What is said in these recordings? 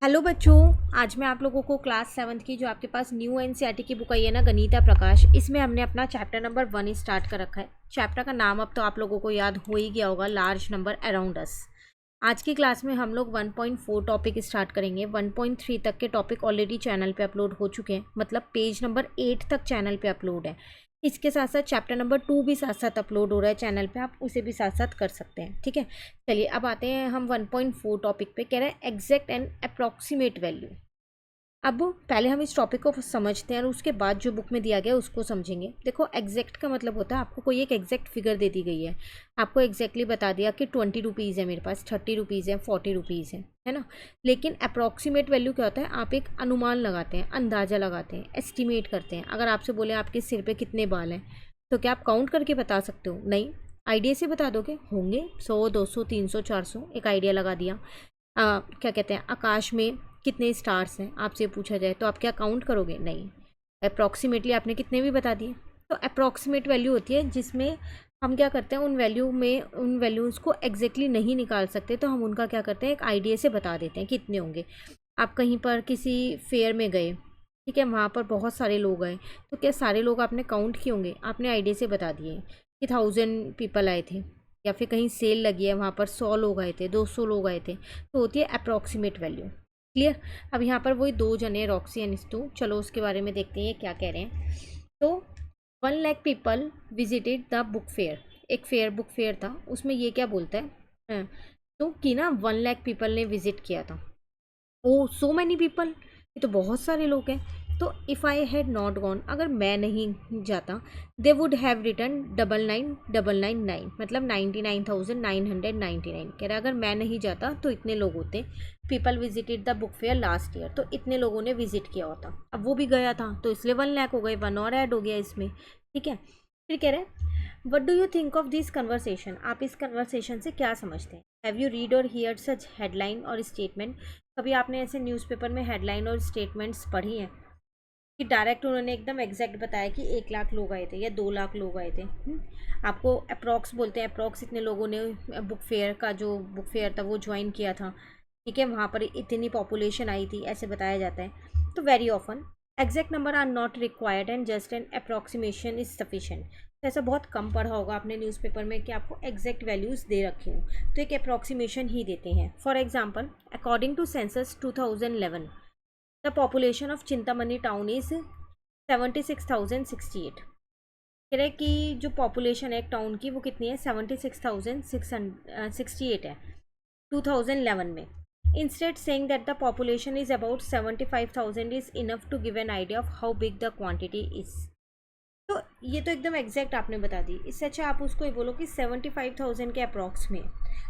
Hello बच्चों, आज मैं आप लोगों को क्लास 7th की जो आपके पास न्यू एनसीईआरटी की बुक आई है ना, गणिता प्रकाश, इसमें हमने अपना चैप्टर नंबर 1 स्टार्ट कर रखा है। चैप्टर का नाम अब तो आप लोगों को याद हो ही गया होगा, लार्ज नंबर अराउंड अस। आज की क्लास में हम लोग 1.4 टॉपिक स्टार्ट करेंगे। 1.3 तक के टॉपिक ऑलरेडी चैनल पे अपलोड हो चुके हैं, मतलब पेज नंबर 8 तक चैनल पे अपलोड है। इसके साथ साथ चैप्टर नंबर 2 भी साथ साथ अपलोड हो रहा है चैनल पे, आप उसे भी साथ साथ कर सकते हैं। ठीक है, चलिए अब आते हैं हम 1.4 टॉपिक पे। कह रहे हैं एग्जैक्ट एंड अप्रॉक्सीमेट वैल्यू। अब पहले हम इस टॉपिक को समझते हैं और उसके बाद जो बुक में दिया गया है उसको समझेंगे। देखो, एग्जैक्ट का मतलब होता है आपको कोई एक एग्जैक्ट फिगर दे दी गई है, आपको एग्जैक्टली बता दिया कि 20 रुपीज़ है मेरे पास, 30 रुपीज़ है, 40 रुपीज़ है ना। लेकिन अप्रॉक्सीमेट वैल्यू क्या होता है, आप एक अनुमान लगाते हैं, अंदाज़ा लगाते हैं, एस्टिमेट करते हैं। अगर आपसे बोले आपके सिर पे कितने बाल हैं, तो क्या आप काउंट करके बता सकते हो? नहीं, आइडिया से बता दोगे, होंगे 100, 200, 300, 400, एक आइडिया लगा दिया। क्या कहते हैं, आकाश में कितने स्टार्स हैं आपसे पूछा जाए तो आप क्या काउंट करोगे? नहीं, अप्रॉक्सीमेटली आपने कितने भी बता दिए। तो अप्रॉक्सीमेट वैल्यू होती है जिसमें हम क्या करते हैं, उन वैल्यूज़ को एग्जैक्टली नहीं निकाल सकते, तो हम उनका क्या करते हैं, एक आइडिया से बता देते हैं कितने होंगे। आप कहीं पर किसी फेयर में गए, ठीक है, वहाँ पर बहुत सारे लोग आए, तो क्या सारे लोग आपने काउंट किए होंगे? आपने आइडिया से बता दिए कि 1000 पीपल आए थे। या फिर कहीं सेल लगी है, वहाँ पर 100 लोग आए थे, 200 लोग आए थे, तो होती है अप्रॉक्सीमेट वैल्यू। क्लियर? अब यहाँ पर वही दो जने, रॉक्सी एंड स्टू, चलो उसके बारे में देखते हैं ये क्या कह रहे हैं। तो 1 lakh people visited the book fair. एक फेयर, बुक फेयर था, उसमें ये क्या बोलता है, हाँ, तो कि ना 1 लाख पीपल ने विजिट किया था। ओ सो मैनी पीपल, ये तो बहुत सारे लोग हैं। तो if I had not gone, अगर मैं नहीं जाता, दे वुड हैव रिटर्न 99,999, मतलब 99,999। कह रहा अगर मैं नहीं जाता तो इतने लोग होते। People visited the book fair last year, तो इतने लोगों ने विजिट किया होता। अब वो भी गया था तो इसलिए 1 लाख हो गए, 1 और ऐड हो गया इसमें। ठीक है, फिर कह रहे हैं what do you think of this conversation, आप इस कन्वर्सेशन से क्या समझते हैं? हैव यू रीड और हियर सच हेडलाइन और स्टेटमेंट, कभी आपने ऐसे न्यूज़पेपर में हेडलाइन और स्टेटमेंट्स पढ़ी हैं कि डायरेक्ट उन्होंने एकदम एग्जैक्ट बताया कि 1 लाख लोग आए थे या 2 लाख लोग आए थे? आपको अप्रॉक्स बोलते हैं, अप्रॉक्स इतने लोगों ने बुक फेयर का, जो बुक फेयर था वो ज्वाइन किया था, ठीक है, वहाँ पर इतनी पॉपुलेशन आई थी, ऐसे बताया जाता है। तो very often exact number are not required and just an approximation is sufficient. तो ऐसा बहुत कम पढ़ा होगा आपने न्यूज़पेपर में कि आपको एग्जैक्ट वैल्यूज़ दे रखी हूँ, तो एक अप्रॉक्सीमेशन ही देते हैं। For example, according to census 2011, the population of Chintamani town is 76,068। कह रहे कि जो पॉपुलेशन है एक टाउन की वो कितनी है, 76,668 है 2011 में। Instead saying that the population is about 75,000 is enough to give an idea of how big the quantity is। तो ये तो एकदम एग्जैक्ट आपने बता दी। इससे अच्छा आप उसको ये बोलो कि 75,000 के अप्रॉक्स में।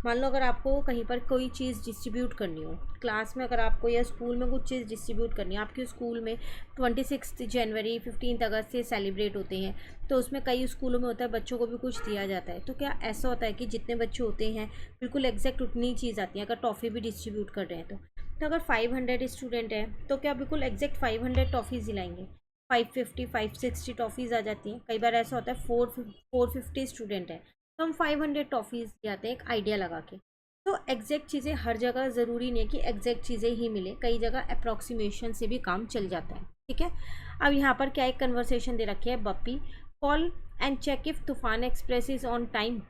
मान लो अगर आपको कहीं पर कोई चीज़ डिस्ट्रीब्यूट करनी हो क्लास में, अगर आपको या स्कूल में कुछ चीज़ डिस्ट्रीब्यूट करनी है, आपके स्कूल में 26 जनवरी 15 अगस्त से सेलिब्रेट होते हैं, तो उसमें कई स्कूलों में होता है बच्चों को भी कुछ दिया जाता है। तो क्या ऐसा होता है कि जितने बच्चे होते हैं बिल्कुल एग्जैक्ट उतनी चीज़ आती है? अगर टॉफ़ी भी डिस्ट्रीब्यूट कर रहे हैं तो अगर 500 स्टूडेंट हैं तो क्या बिल्कुल एग्जैक्ट 500 टॉफ़ीज़ दिलाएंगे? 550, 560 टॉफ़ीज़ आ जाती हैं। कई बार ऐसा होता है 450 स्टूडेंट है तो हम 500 टॉफ़ीज़ दिलाते हैं एक आइडिया लगा के। तो एग्जैक्ट चीज़ें हर जगह ज़रूरी नहीं है कि एग्जैक्ट चीज़ें ही मिले, कई जगह अप्रॉक्सीमेशन से भी काम चल जाता है। ठीक है, अब यहाँ पर क्या एक कन्वर्सेशन दे रखी है, Bappi call and check if Toofan express is on time.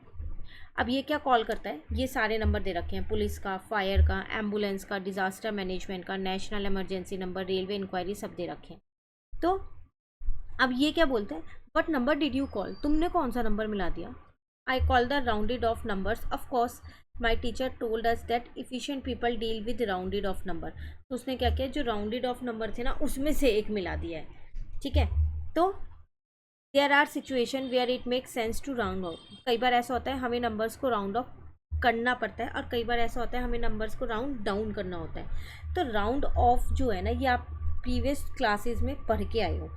अब ये क्या कॉल करता है, ये सारे नंबर दे रखे हैं, पुलिस का, फायर का, एम्बुलेंस का, डिज़ास्टर मैनेजमेंट का, national emergency number, railway inquiry, सब दे रखे हैं। तो अब ये क्या बोलते हैं, what number did you call, तुमने कौन सा नंबर मिला दिया? I call the rounded off numbers, of course my teacher told us that efficient people deal with rounded off number. तो उसने क्या किया, जो राउंडेड ऑफ नंबर थे ना उसमें से एक मिला दिया है। ठीक है, तो there are situation where it make sense to round off. कई बार ऐसा होता है हमें नंबर्स को राउंड ऑफ करना पड़ता है और कई बार ऐसा होता है हमें नंबर्स को राउंड डाउन करना होता है। तो राउंड ऑफ जो है ना, ये आप प्रीवियस क्लासेस में पढ़ के आए हो।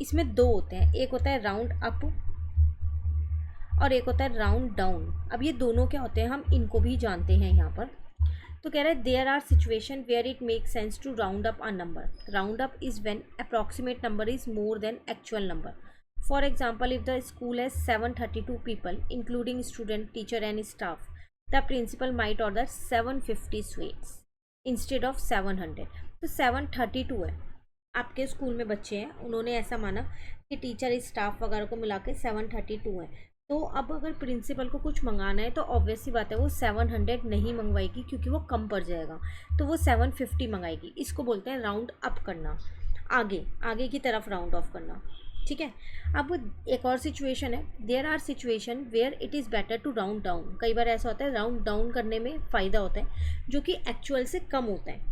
इसमें दो होते हैं, एक होता है राउंड अप और एक होता है राउंड डाउन। अब ये दोनों क्या होते हैं हम इनको भी जानते हैं यहाँ पर। तो कह रहा है there are situation where it make sense to round up a number. Round up is when approximate number is more than actual number. For example, if the school has 732 people including student, teacher and staff, the principal might order 750 sweets. Instead of 700। तो 732 है, आपके school में बच्चे हैं, उन्होंने ऐसा माना कि टीचर स्टाफ वगैरह को मिला के 732 है। तो अब अगर प्रिंसिपल को कुछ मंगाना है तो ऑब्वियस सी बात है वो 700 नहीं मंगवाएगी, क्योंकि वो कम पड़ जाएगा, तो वो 750 मंगाएगी। इसको बोलते हैं राउंड अप करना, आगे आगे की तरफ राउंड ऑफ करना। ठीक है। अब एक और सिचुएशन है, there are situation where it is better to round down. कई बार ऐसा होता है राउंड डाउन करने में फ़ायदा होता है, जो कि एक्चुअल से कम होता है।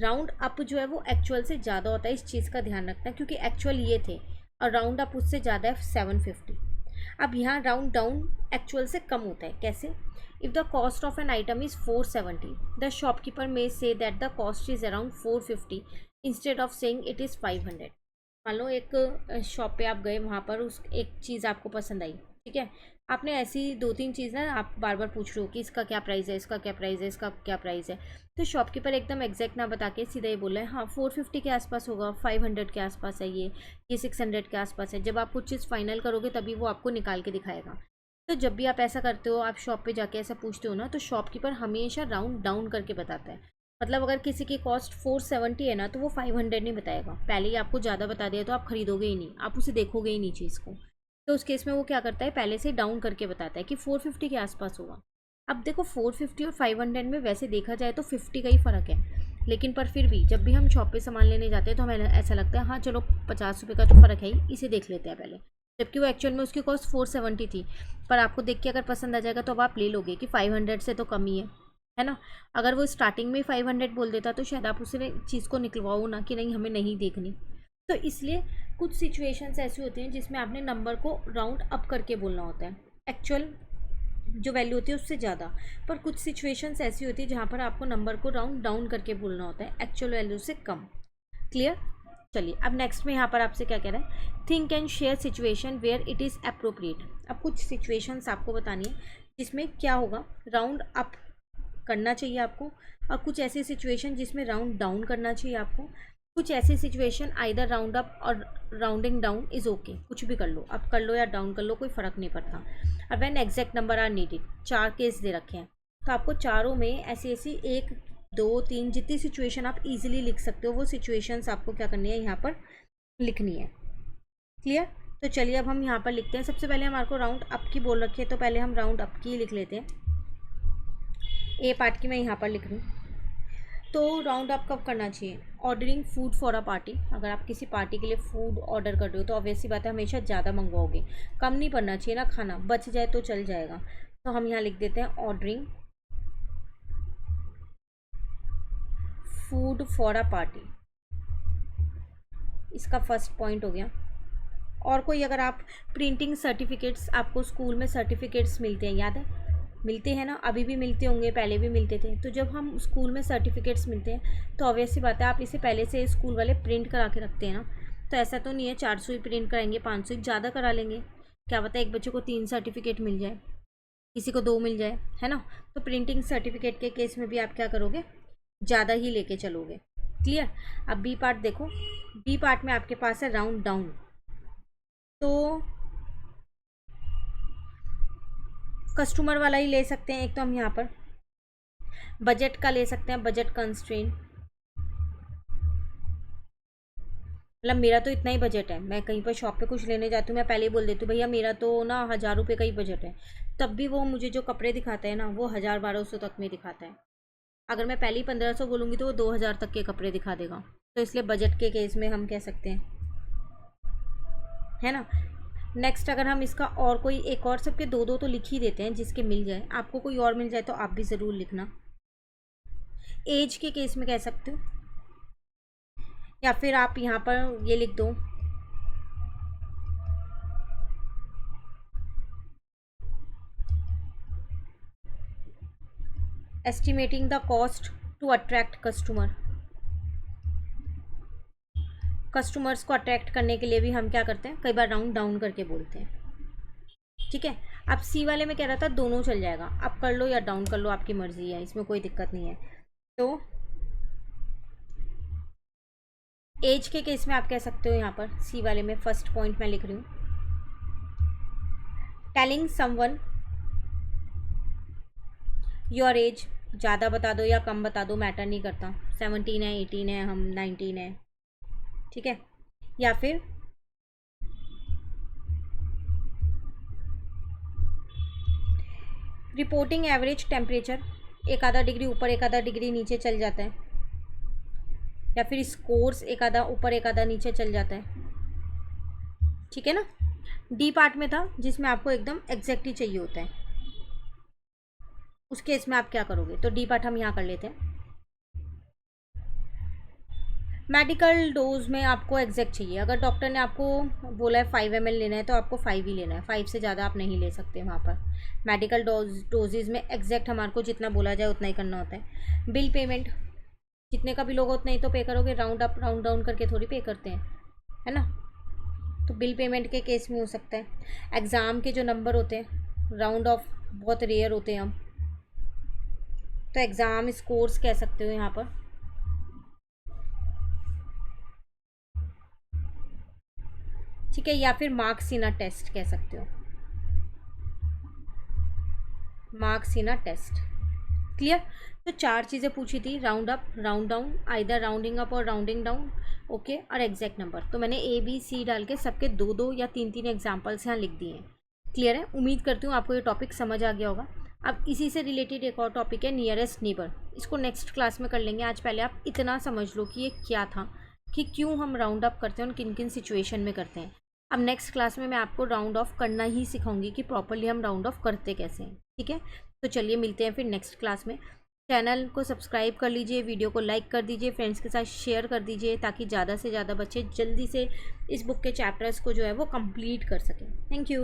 राउंड अप जो है वो एक्चुअल से ज़्यादा होता है, इस चीज़ का ध्यान रखना है, क्योंकि एक्चुअल ये थे और राउंड अप उससे ज़्यादा है 750। अब यहाँ राउंड डाउन एक्चुअल से कम होता है, कैसे? If the cost of an item is 470, the shopkeeper may say that the cost is around 450 instead of saying it is 500। मान लो एक शॉप पे आप गए, वहाँ पर उस एक चीज़ आपको पसंद आई, ठीक है, आपने ऐसी 2-3 चीज़ ना आप बार बार पूछ रहे हो कि इसका क्या प्राइस है, इसका क्या प्राइस है, इसका क्या प्राइस है। तो शॉपकीपर एकदम एग्जैक्ट ना बता के सीधा ही बोल रहे हैं हाँ 450 के आसपास होगा, 500 के आसपास है, ये 600 के आसपास है। जब आप कुछ चीज़ फाइनल करोगे तभी वो आपको निकाल के दिखाएगा। तो जब भी आप ऐसा करते हो, आप शॉप पे जाके ऐसा पूछते हो ना, तो शॉपकीपर हमेशा राउंड डाउन करके बताता है। मतलब अगर किसी की कॉस्ट 470 है ना, तो वो 500 नहीं बताएगा, पहले ही आपको ज़्यादा बता दिया तो आप खरीदोगे ही नहीं, आप उसे देखोगे ही नहीं चीज़ को। तो उस केस में वो क्या करता है, पहले से डाउन करके बताता है कि 450 के आसपास होगा। अब देखो 450 और 500 में वैसे देखा जाए तो 50 का ही फ़र्क है, लेकिन पर फिर भी जब भी हम शॉप पे सामान लेने जाते हैं तो हमें ऐसा लगता है हाँ चलो 50 रुपये का तो फ़र्क है ही, इसे देख लेते हैं पहले। जबकि वो एक्चुअल में उसकी कॉस्ट 470 थी, पर आपको देख के अगर पसंद आ जाएगा तो अब आप ले लोगे कि 500 से तो कम ही है ना। अगर वो स्टार्टिंग में 500 बोल देता तो शायद आप उसे चीज़ को निकलवाओ ना कि नहीं हमें नहीं देखनी। तो इसलिए कुछ सिचुएशंस ऐसी होती हैं जिसमें आपने नंबर को राउंड अप करके बोलना होता है, एक्चुअल जो वैल्यू होती है उससे ज़्यादा। पर कुछ सिचुएशंस ऐसी होती है जहाँ पर आपको नंबर को राउंड डाउन करके बोलना होता है, एक्चुअल वैल्यू से कम। क्लियर? चलिए अब नेक्स्ट में यहाँ पर आपसे क्या कह रहा है, think and share situation where it is appropriate. अब कुछ सिचुएशंस आपको बतानी है जिसमें क्या होगा, राउंड अप करना चाहिए आपको, और कुछ ऐसी सिचुएशन जिसमें राउंड डाउन करना चाहिए आपको। कुछ ऐसी सिचुएशन आइदर राउंड अप और राउंडिंग डाउन इज़ ओके, कुछ भी कर लो, अप कर लो या डाउन कर लो, कोई फ़र्क नहीं पड़ता। अब when exact number are needed, 4 case दे रखे हैं, तो आपको चारों में ऐसी ऐसी 1 2 3 जितनी सिचुएशन आप इजीली लिख सकते हो वो सिचुएशंस आपको क्या करनी है, यहाँ पर लिखनी है। क्लियर? तो चलिए अब हम यहाँ पर लिखते हैं। सबसे पहले हमारे को राउंड अप की बोल रखी है, तो पहले हम राउंड अप की लिख लेते हैं। ए पार्ट की मैं यहाँ पर लिख रही हूँ। तो राउंड अप कब करना चाहिए, ordering food for a party. अगर आप किसी पार्टी के लिए फूड ऑर्डर कर रहे हो तो ऑब्वियसली बात है हमेशा ज़्यादा मंगवाओगे, कम नहीं पड़ना चाहिए ना, खाना बच जाए तो चल जाएगा। तो हम यहाँ लिख देते हैं ordering food for a party, इसका फर्स्ट पॉइंट हो गया। और कोई अगर आप प्रिंटिंग सर्टिफिकेट्स, आपको स्कूल में सर्टिफिकेट्स मिलते हैं, याद है मिलते हैं ना, अभी भी मिलते होंगे, पहले भी मिलते थे। तो जब हम स्कूल में सर्टिफिकेट्स मिलते हैं तो ऑब्वियस सी बात है आप इसे पहले से स्कूल वाले प्रिंट करा के रखते हैं ना। तो ऐसा तो नहीं है 400 ही प्रिंट कराएंगे, 500 ज़्यादा करा लेंगे, क्या पता एक बच्चे को 3 सर्टिफिकेट मिल जाए, किसी को 2 मिल जाए, है ना। तो प्रिंटिंग सर्टिफिकेट के केस में भी आप क्या करोगे, ज़्यादा ही लेके चलोगे। क्लियर? अब बी पार्ट देखो, बी पार्ट में आपके पास है राउंड डाउन। तो कस्टमर वाला ही ले सकते हैं, एक तो हम यहाँ पर बजट का ले सकते हैं, बजट कंस्ट्रेंट, मतलब मेरा तो इतना ही बजट है, मैं कहीं पर शॉप पे कुछ लेने जाती हूँ मैं पहले ही बोल देती हूँ भैया मेरा तो ना 1000 रुपये का ही बजट है, तब भी वो मुझे जो कपड़े दिखाता है ना वो 1000-1200 तक में दिखाता है। अगर मैं पहले ही 1500 बोलूँगी तो वो 2000 तक के कपड़े दिखा देगा। तो इसलिए बजट के केस में हम कह सकते हैं, है ना। नेक्स्ट अगर हम इसका और कोई एक और, सबके 2-2 तो लिख ही देते हैं जिसके मिल जाए, आपको कोई और मिल जाए तो आप भी ज़रूर लिखना। एज के केस में कह सकते हो, या फिर आप यहाँ पर ये लिख दो, estimating the cost to attract customer. Customers को अट्रैक्ट करने के लिए भी हम क्या करते हैं, कई बार राउंड डाउन करके बोलते हैं। ठीक है। अब सी वाले में कह रहा था दोनों चल जाएगा, आप कर लो या डाउन कर लो, आपकी मर्जी है, इसमें कोई दिक्कत नहीं है। तो एज के केस में आप कह सकते हो, यहाँ पर सी वाले में फर्स्ट पॉइंट मैं लिख रही हूँ, टेलिंग समवन योर एज, ज़्यादा बता दो या कम बता दो, मैटर नहीं करता। 17 है, 18 है, हम 19 है, ठीक है। या फिर रिपोर्टिंग एवरेज टेम्परेचर, एक आधा डिग्री ऊपर एक आधा डिग्री नीचे चल जाता है, या फिर स्कोर्स एक आधा ऊपर एक आधा नीचे चल जाता है, ठीक है ना। डी पार्ट में था जिसमें आपको एकदम एग्जैक्टली चाहिए होता है, उस केस में आप क्या करोगे, तो डी पार्ट हम यहाँ कर लेते हैं। मेडिकल डोज में आपको एग्जैक्ट चाहिए, अगर डॉक्टर ने आपको बोला है 5 ml लेना है तो आपको 5 ही लेना है, 5 से ज़्यादा आप नहीं ले सकते वहाँ पर। मेडिकल डोजेज़ में एग्जैक्ट हमारे को जितना बोला जाए उतना ही करना होता है। बिल पेमेंट, जितने का बिल होगा उतना ही तो पे करोगे, राउंड अप राउंड डाउन करके थोड़ी पे करते हैं, है ना। तो बिल पेमेंट के केस में हो सकता है। एग्ज़ाम के जो नंबर होते हैं राउंड ऑफ बहुत रेयर होते हैं हम, तो एग्ज़ाम स्कोर्स कह सकते हो यहाँ पर। ठीक है, या फिर मार्क्स इन अ टेस्ट कह सकते हो, marks in a test. Clear. तो 4 चीज़ें पूछी थी, round up, round down, either rounding up और राउंडिंग डाउन, ओके, और एग्जैक्ट नंबर। तो मैंने ए बी सी डाल के सबके 2-2 या 3-3 एग्जाम्पल्स यहाँ लिख दिए हैं। क्लियर है, उम्मीद करती हूँ आपको ये टॉपिक समझ आ गया होगा। अब इसी से रिलेटेड एक और टॉपिक है नियरेस्ट नेबर, इसको नेक्स्ट क्लास में कर लेंगे। आज पहले आप इतना समझ लो कि ये क्या था, कि क्यों हम राउंड अप करते हैं और किन किन सिचुएशन में करते हैं। अब नेक्स्ट क्लास में मैं आपको राउंड ऑफ करना ही सिखाऊंगी कि प्रॉपरली हम राउंड ऑफ करते कैसे हैं, ठीक है। तो चलिए मिलते हैं फिर नेक्स्ट क्लास में। चैनल को सब्सक्राइब कर लीजिए, वीडियो को लाइक कर दीजिए, फ्रेंड्स के साथ शेयर कर दीजिए, ताकि ज़्यादा से ज़्यादा बच्चे जल्दी से इस बुक के चैप्टर्स को जो है वो कंप्लीट कर सकें। Thank you.